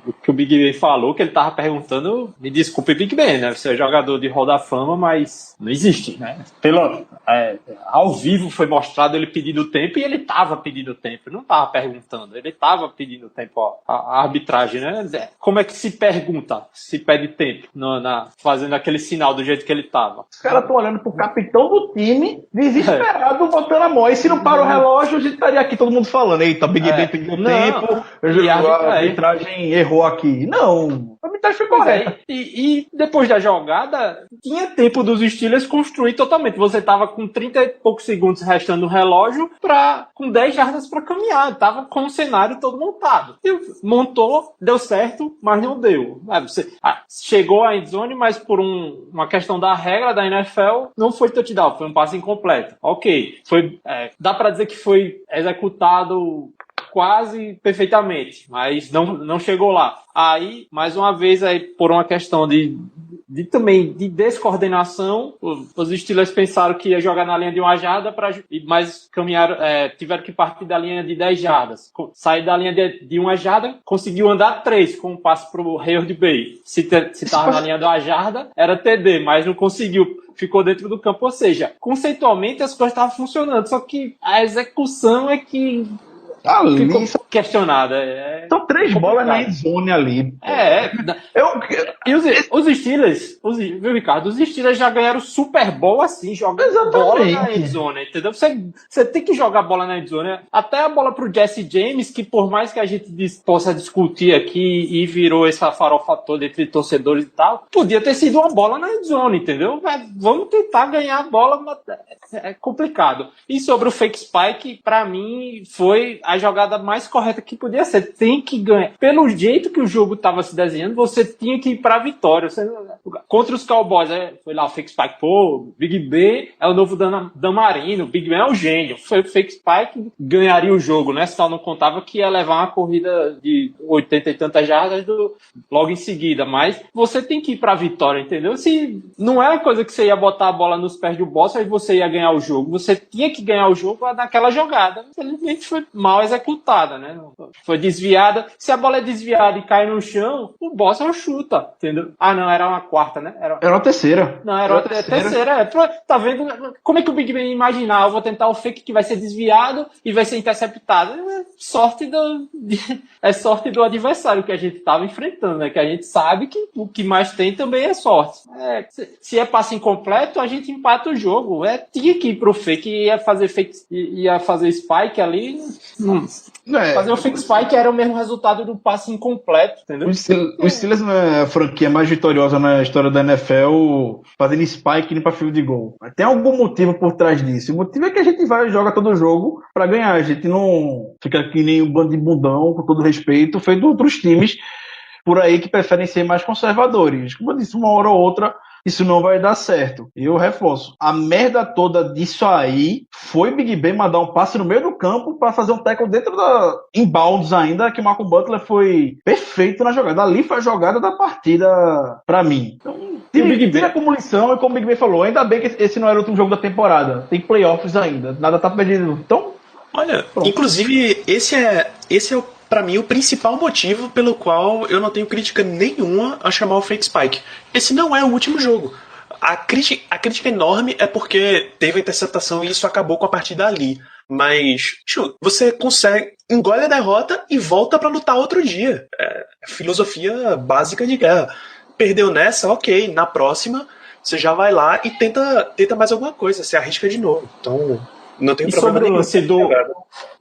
o que o Big Ben falou, que ele estava perguntando, me desculpe, Big Ben, né? Você é jogador de Hall da Fama, mas não existe, né? Ao vivo foi mostrado ele pedindo tempo e ele estava pedindo tempo, não estava perguntando, ele estava pedindo tempo. Ó, a arbitragem, né? Como é que se pergunta, se pede tempo, fazendo aquele sinal do jeito que ele estava? Os caras estão olhando pro capitão do time, desesperado, botando a mão. E se não para o relógio, a gente estaria aqui todo mundo falando, eita, Big Ben pediu tempo, a arbitragem errou aqui. Não, a arbitragem foi correta. E depois da jogada, tinha tempo dos Steelers construir totalmente. Você tava com 30 e poucos segundos restando no relógio, com 10 jardas para caminhar. Tava com o cenário todo montado. E montou, deu certo, mas não deu. Você chegou à endzone, mas por uma questão da regra da NFL, não foi touchdown, foi um passe incompleto. Ok, dá para dizer que foi executado quase perfeitamente, mas não chegou lá. Aí, mais uma vez, por uma questão também de descoordenação, os Steelers pensaram que ia jogar na linha de 1 jarda, mas tiveram que partir da linha de 10 jardas. Sair da linha de 1 jarda, conseguiu andar 3 com um passe para o Hayward Bay. Se estava na linha de 1 jarda, era TD, mas não conseguiu. Ficou dentro do campo. Ou seja, conceitualmente as coisas estavam funcionando, só que a execução é que ficou questionada. São 3 bolas na endzone ali. E os Steelers, viu, Ricardo? Os Steelers já ganharam Super Bowl assim, jogando bola na endzone, entendeu? Você tem que jogar bola na endzone. Até a bola pro Jesse James, que por mais que a gente possa discutir aqui e virou essa farofa toda entre torcedores e tal, podia ter sido uma bola na endzone, entendeu? Vamos tentar ganhar a bola, mas é complicado. E sobre o fake spike, pra mim, foi a jogada mais correta que podia ser. Tem que ganhar. Pelo jeito que o jogo estava se desenhando, você tinha que ir para a vitória. Contra os Cowboys, foi lá o fake spike. Pô, Big Ben é o novo Dan Marino. Big Ben é o gênio. Foi o fake spike, ganharia o jogo, né? Só não contava que ia levar uma corrida de 80 e tantas jardas logo em seguida. Mas você tem que ir para a vitória, entendeu? Se não é uma coisa que você ia botar a bola nos pés do boss e você ia ganhar o jogo. Você tinha que ganhar o jogo naquela jogada. Infelizmente foi mal executada, né? Foi desviada. Se a bola é desviada e cai no chão, o Boston chuta, entendeu? Não, era uma quarta, né? Era uma terceira. Não, era a terceira. Tá vendo? Como é que o Big Ben imaginar? Eu vou tentar o fake que vai ser desviado e vai ser interceptado. É sorte do adversário que a gente tava enfrentando, né? Que a gente sabe que o que mais tem também é sorte. Se é passe incompleto, a gente empata o jogo. Tinha que ir pro fake, ia fazer spike ali. Fazer o fake spike era o mesmo resultado do passe incompleto, entendeu? O Steelers não é a franquia mais vitoriosa na história da NFL fazendo spike indo pra field goal. Mas tem algum motivo por trás disso. O motivo é que a gente vai e joga todo jogo pra ganhar. A gente não fica aqui nem um bando de bundão, com todo respeito, feito outros times por aí que preferem ser mais conservadores. Como eu disse, uma hora ou outra isso não vai dar certo. E eu reforço. A merda toda disso aí foi Big Ben mandar um passe no meio do campo para fazer um tackle dentro da inbounds ainda, que o Malcolm Butler foi perfeito na jogada. Ali foi a jogada da partida para mim. Então, tira como lição, e como o Big Ben falou, ainda bem que esse não era o último jogo da temporada. Tem playoffs ainda. Nada tá perdido. Então, olha, pronto. Inclusive, esse é pra mim o principal motivo pelo qual eu não tenho crítica nenhuma a chamar o fake spike. Esse não é o último jogo. A crítica enorme é porque teve a interceptação e isso acabou com a partida ali. Mas, você consegue, engole a derrota e volta pra lutar outro dia. É filosofia básica de guerra. Perdeu nessa, ok. Na próxima, você já vai lá e tenta mais alguma coisa. Você arrisca de novo. Então, Não tem E problema sobre o nenhum. lance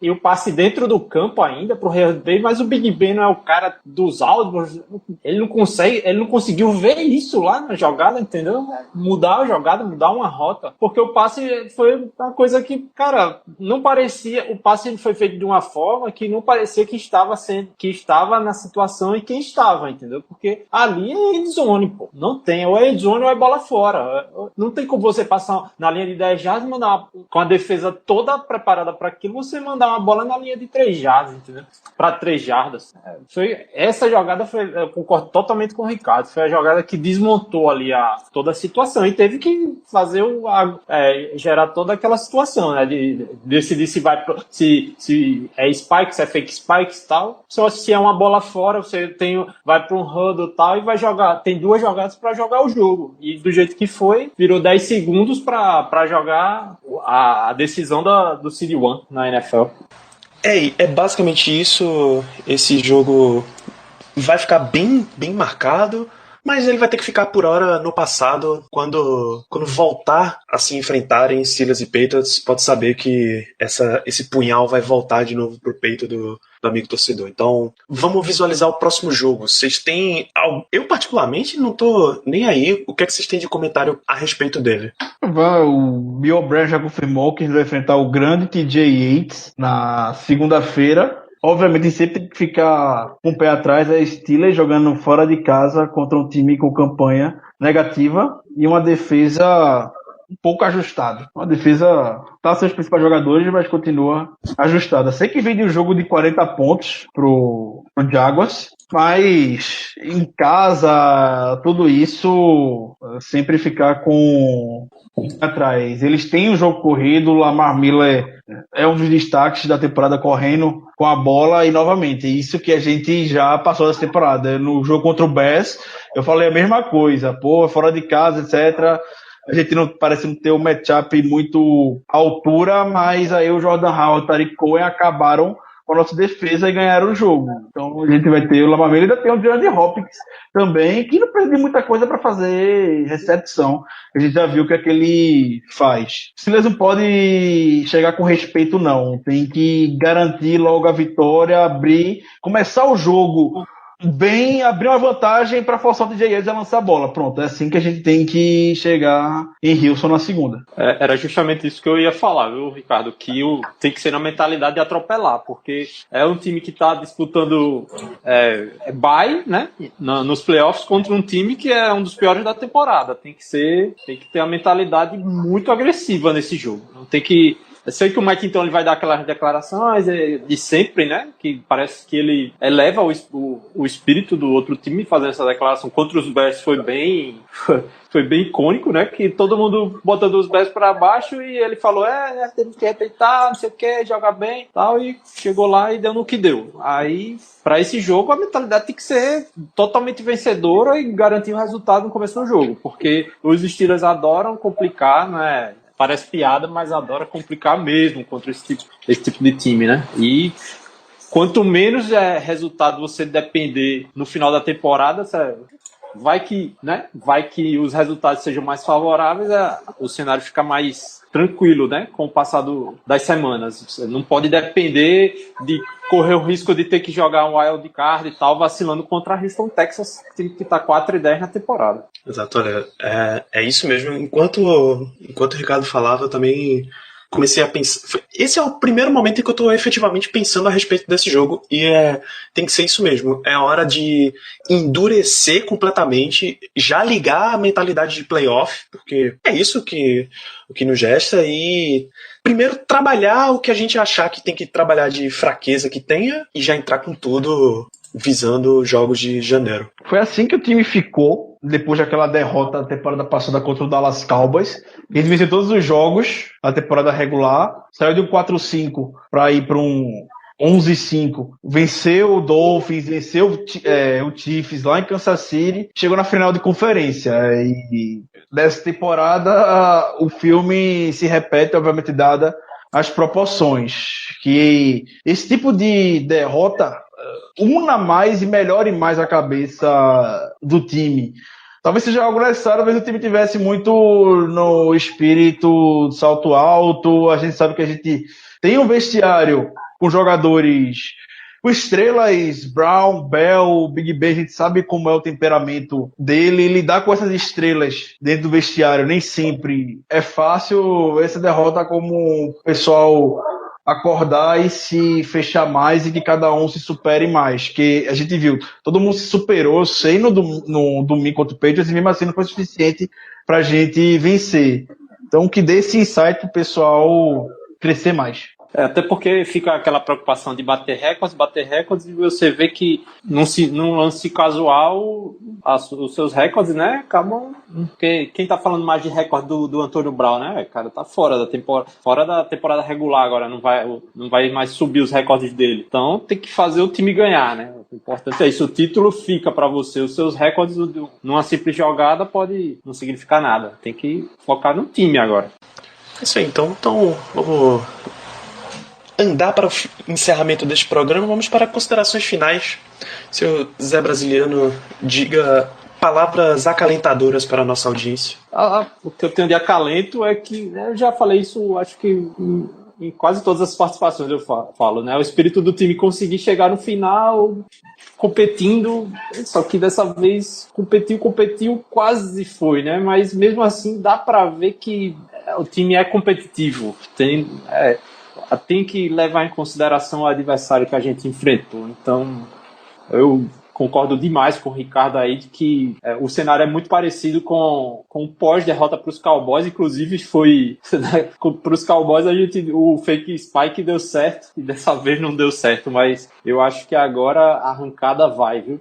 e o passe dentro do campo ainda pro Real Madrid, mas o Big Ben não é o cara dos áudios, ele não conseguiu ver isso lá na jogada, entendeu? Mudar a jogada, mudar uma rota, porque o passe foi uma coisa que, cara, não parecia, o passe foi feito de uma forma que não parecia que estava na situação e quem estava, entendeu? Porque ali é endzone, pô, não tem, ou é endzone ou é bola fora, não tem como você passar na linha de 10 jardas e mandar com a defesa toda preparada para aquilo, você mandar uma bola na linha de 3 jardas, entendeu? Para 3 jardas. Essa jogada eu concordo totalmente com o Ricardo. Foi a jogada que desmontou ali toda a situação e teve que fazer gerar toda aquela situação, né? De decidir se é spike, se é fake spikes e tal. Só se é uma bola fora, você vai para um huddle e tal e vai jogar. Tem 2 jogadas para jogar o jogo. E do jeito que foi, virou 10 segundos para jogar a decisão do Seed 1 na NFL. É basicamente isso. Esse jogo vai ficar bem, bem marcado, mas ele vai ter que ficar por hora no passado. Quando voltar a se enfrentarem Steelers e Patriots, pode saber que esse punhal vai voltar de novo pro peito do amigo torcedor. Então, vamos visualizar o próximo jogo. Vocês têm... Eu, particularmente, não tô nem aí. O que é que vocês têm de comentário a respeito dele? O Bill O'Brien já confirmou que ele vai enfrentar o grande TJ Yates na segunda-feira. Obviamente, sempre tem que ficar com o pé atrás. É Steelers jogando fora de casa contra um time com campanha negativa e uma defesa um pouco ajustada. Uma defesa tá seus principais jogadores, mas continua ajustada. Sei que vem de um jogo de 40 pontos pro Jaguars, mas em casa, tudo isso sempre ficar com atrás. Eles têm um jogo corrido, o Lamar Miller é um dos destaques da temporada correndo com a bola e novamente, isso que a gente já passou dessa temporada. No jogo contra o Bears, eu falei a mesma coisa, fora de casa, etc. A gente não parece não ter um matchup muito à altura, mas aí o Jordan Howard e o Tariq Cohen acabaram com a nossa defesa e ganharam o jogo. Então a gente vai ter o Lamar Miller e ainda tem o DeAndre Hopkins também, que não precisa de muita coisa para fazer recepção. A gente já viu o que é que ele faz. O Steelers não pode chegar com respeito, não. Tem que garantir logo a vitória, começar o jogo bem, abrir uma vantagem para forçar o DJ Yates a lançar a bola. Pronto, é assim que a gente tem que chegar em Houston na segunda. Era justamente isso que eu ia falar, viu, Ricardo? Que tem que ser na mentalidade de atropelar, porque é um time que está disputando bye, né, nos playoffs contra um time que é um dos piores da temporada. Tem que ter a mentalidade muito agressiva nesse jogo. Não tem que... Eu sei que o Mike, então, ele vai dar aquelas declarações de sempre, né? Que parece que ele eleva o espírito do outro time fazendo essa declaração. Contra os Bears foi bem icônico, né? Que todo mundo botando os Bears para baixo e ele falou, temos que respeitar, não sei o que, jogar bem e tal. E chegou lá e deu no que deu. Aí, para esse jogo, a mentalidade tem que ser totalmente vencedora e garantir o resultado no começo do jogo. Porque os Steelers adoram complicar, né? Parece piada, mas adora complicar mesmo contra esse tipo de time, né? E quanto menos resultado você depender no final da temporada, vai que os resultados sejam mais favoráveis, o cenário fica mais tranquilo, né? Com o passar das semanas. Você não pode depender de correr o risco de ter que jogar um wild card e tal, vacilando contra a Houston, Texas, time que tá 4-10 na temporada. Exato, olha, é isso mesmo. Enquanto o Ricardo falava, eu também comecei a pensar... Esse é o primeiro momento em que eu tô efetivamente pensando a respeito desse jogo, e tem que ser isso mesmo. É hora de endurecer completamente, já ligar a mentalidade de playoff, porque é isso o que nos gesta, e primeiro trabalhar o que a gente achar que tem que trabalhar de fraqueza que tenha, e já entrar com tudo visando jogos de janeiro. Foi assim que o time ficou depois daquela derrota da temporada passada contra o Dallas Cowboys. Ele venceu todos os jogos da temporada regular, saiu de um 4-5 para ir para um 11-5. Venceu o Dolphins, venceu o Chiefs lá em Kansas City, chegou na final de conferência. E dessa temporada o filme se repete, obviamente dada as proporções. Que esse tipo de derrota una mais e melhore mais a cabeça do time. talvez seja algo necessário, talvez o time tivesse muito no espírito de salto alto. A gente sabe que a gente tem um vestiário com jogadores, com estrelas, Brown, Bell, Big Ben, a gente sabe como é o temperamento dele. Lidar com essas estrelas dentro do vestiário nem sempre é fácil. Essa derrota como o pessoal acordar e se fechar mais e que cada um se supere mais. Que a gente viu, todo mundo se superou, eu sei, no domingo contra o Patriots, e mesmo assim não foi suficiente pra gente vencer. Então que dê esse insight pro pessoal crescer mais. Até porque fica aquela preocupação de bater recordes, e você vê que num lance casual os seus recordes, né, acabam. Porque quem tá falando mais de recorde do Antônio Brown, né, cara, tá fora da temporada regular agora, não vai mais subir os recordes dele. Então tem que fazer o time ganhar, né? O importante é isso, o título fica pra você, os seus recordes numa simples jogada pode não significar nada. Tem que focar no time agora. É isso aí, então vamos andar para o encerramento deste programa. Vamos para considerações finais. Seu Zé Brasiliano, diga palavras acalentadoras para a nossa audiência. O que eu tenho de acalento é que, eu já falei isso, acho que em quase todas as participações eu falo, né? O espírito do time conseguir chegar no final competindo, só que dessa vez competiu, quase foi, né? Mas mesmo assim dá para ver que o time é competitivo, tem que levar em consideração o adversário que a gente enfrentou. Então, eu concordo demais com o Ricardo aí de que o cenário é muito parecido com o pós-derrota para os Cowboys. Inclusive, foi para os Cowboys o fake spike deu certo e dessa vez não deu certo. Mas eu acho que agora a arrancada vai, viu?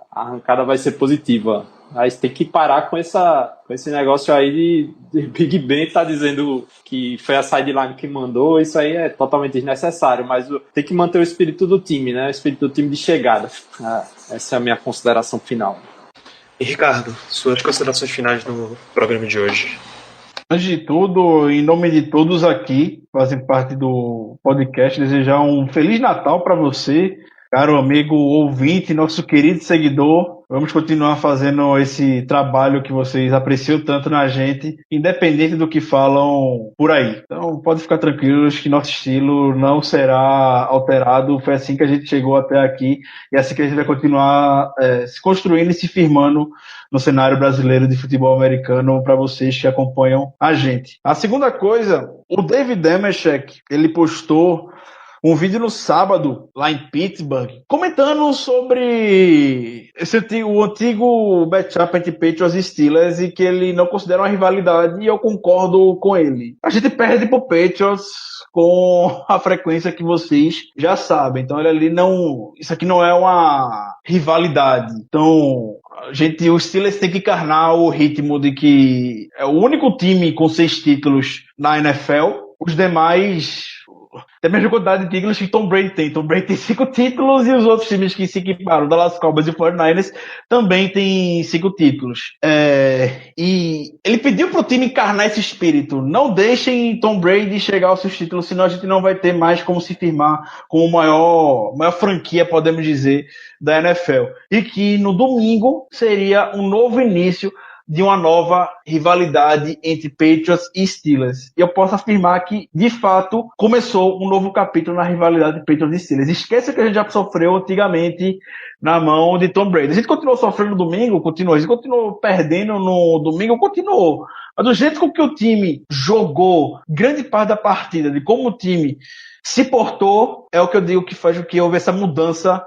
A arrancada vai ser positiva. Mas tem que parar com esse negócio aí de Big Ben tá dizendo que foi a sideline que mandou. Isso aí é totalmente desnecessário, mas tem que manter o espírito do time, né? O espírito do time de chegada. Essa é a minha consideração final. E Ricardo, suas considerações finais no programa de hoje. Antes de tudo, em nome de todos aqui, que fazem parte do podcast, desejar um Feliz Natal para você, caro amigo ouvinte, nosso querido seguidor. Vamos continuar fazendo esse trabalho que vocês apreciam tanto na gente, independente do que falam por aí. Então, pode ficar tranquilos que nosso estilo não será alterado. Foi assim que a gente chegou até aqui e é assim que a gente vai continuar se construindo e se firmando no cenário brasileiro de futebol americano para vocês que acompanham a gente. A segunda coisa, o David Demeshek, ele postou um vídeo no sábado, lá em Pittsburgh, comentando sobre o antigo matchup entre Patriots e Steelers e que ele não considera uma rivalidade, e eu concordo com ele. A gente perde pro Patriots com a frequência que vocês já sabem. Então isso aqui não é uma rivalidade. Então, os Steelers têm que encarnar o ritmo de que é o único time com 6 títulos na NFL. Os demais tem a mesma quantidade de títulos que Tom Brady tem. Tom Brady tem 5 títulos e os outros times que se equiparam, Dallas Cowboys e 49ers, também tem 5 títulos. E ele pediu pro time encarnar esse espírito. Não deixem Tom Brady chegar aos seus títulos, senão a gente não vai ter mais como se firmar como maior franquia, podemos dizer, da NFL. E que no domingo seria um novo início de uma nova rivalidade entre Patriots e Steelers. E eu posso afirmar que, de fato, começou um novo capítulo na rivalidade de Patriots e Steelers. Esqueça que a gente já sofreu antigamente na mão de Tom Brady. A gente continuou sofrendo no domingo, a gente continuou perdendo no domingo, continuou. Mas do jeito com que o time jogou grande parte da partida, de como o time se portou, é o que eu digo que faz com que houve essa mudança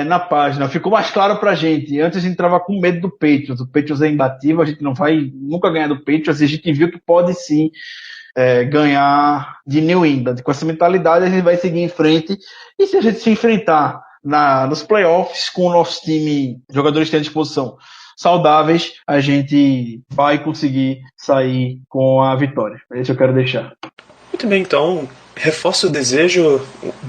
na página. Ficou mais claro pra gente. Antes a gente entrava com medo do Patriots. O Patriots é imbatível, a gente não vai nunca ganhar do Patriots, e a gente viu que pode sim ganhar de New England. Com essa mentalidade a gente vai seguir em frente, e se a gente se enfrentar nos playoffs com o nosso time, jogadores que têm à disposição saudáveis, a gente vai conseguir sair com a vitória. É isso que eu quero deixar. Muito bem, então reforço o desejo,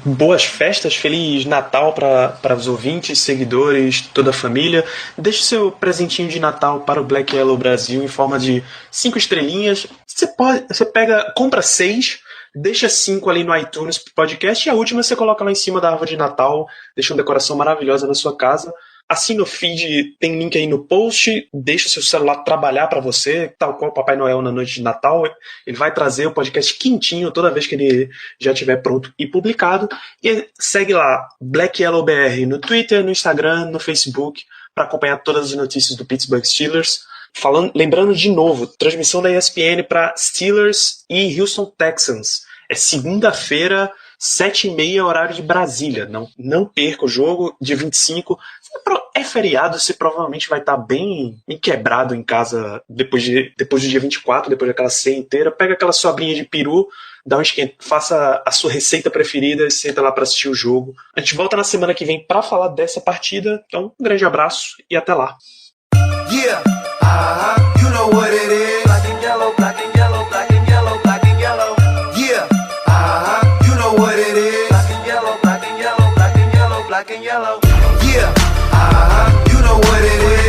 boas festas, Feliz Natal para os ouvintes, seguidores, toda a família. Deixe seu presentinho de Natal para o Black Yellow Brasil em forma de 5 estrelinhas. Você compra 6, deixa 5 ali no iTunes pro podcast, e a última você coloca lá em cima da árvore de Natal, deixa uma decoração maravilhosa na sua casa. Assina o feed, tem link aí no post, deixa o seu celular trabalhar para você, tal qual o Papai Noel na noite de Natal. Ele vai trazer o podcast quentinho toda vez que ele já estiver pronto e publicado. E segue lá, Black Yellow BR, no Twitter, no Instagram, no Facebook, para acompanhar todas as notícias do Pittsburgh Steelers. Lembrando de novo, transmissão da ESPN para Steelers e Houston Texans. É segunda-feira, 7h30, horário de Brasília. Não perca o jogo, dia 25. É feriado, você provavelmente vai estar bem quebrado em casa depois do dia 24, depois daquela ceia inteira. Pega aquela sobrinha de peru, dá um esquenta, faça a sua receita preferida e senta lá para assistir o jogo. A gente volta na semana que vem para falar dessa partida. Então, um grande abraço e até lá. Yeah, you know what it is. Black and yellow, black and yellow, black and yellow, black and yellow. Yeah, you know what it is. Black and yellow, black and yellow, black and yellow, black and yellow. Yeah, you know what it is.